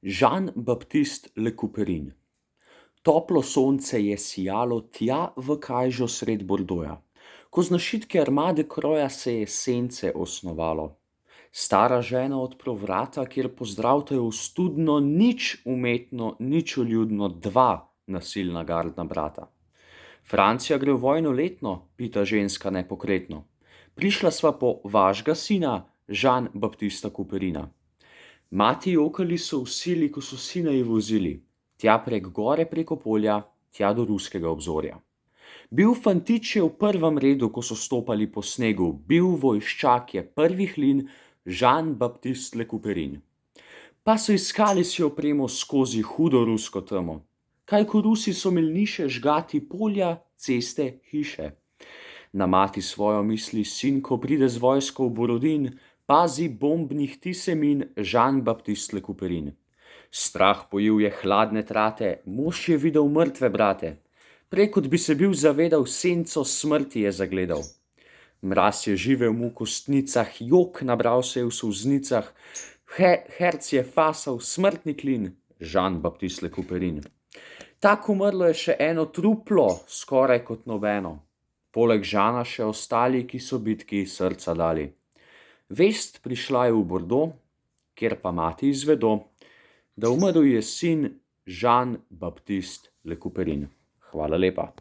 Jean-Baptiste Le Couperin. Toplo sonce je sijalo tja v kajžo sred Bordoja. Ko z našitke armade kroja se je sence osnovalo. Stara žena odpro vrata, kjer pozdravtajo studno, nič umetno, nič uljudno, dva nasilna gardna brata. Francija gre v vojno letno, pita ženska nepokretno. Prišla sva po vašga sina, Jean-Baptista Couperina. Mati jokali so v sili, ko so sina ji vozili, tja prek gore preko polja, tja do ruskega obzorja. Bil fantič je v prvem redu, ko so stopali po snegu, bil vojščak je prvih lin, Jean-Baptiste Le Couperin. Pa so iskali si opremo skozi hudo rusko temo. Kaj ko Rusi so milniše žgati polja, ceste, hiše. Na mati svojo misli sin, ko pride z vojsko v Borodin, pazi bombnih tisemin, Jean-Baptiste Le Couperin. Strah pojil je hladne trate, mož je videl mrtve brate. Prej kot bi se bil zavedal, senco smrti je zagledal. Mraz je živel mu v kostnicah, jok nabral se je v solznicah, herc je fasal smrtni klin, Jean-Baptiste Le Couperin. Tak umrlo je še eno truplo, skoraj kot nobeno. Poleg Žana še ostali, ki so bitki srca dali. Vest prišla je v Bordeaux, kjer pa mati izvedo, da umrl je sin Jean-Baptiste Le Couperin. Hvala lepa.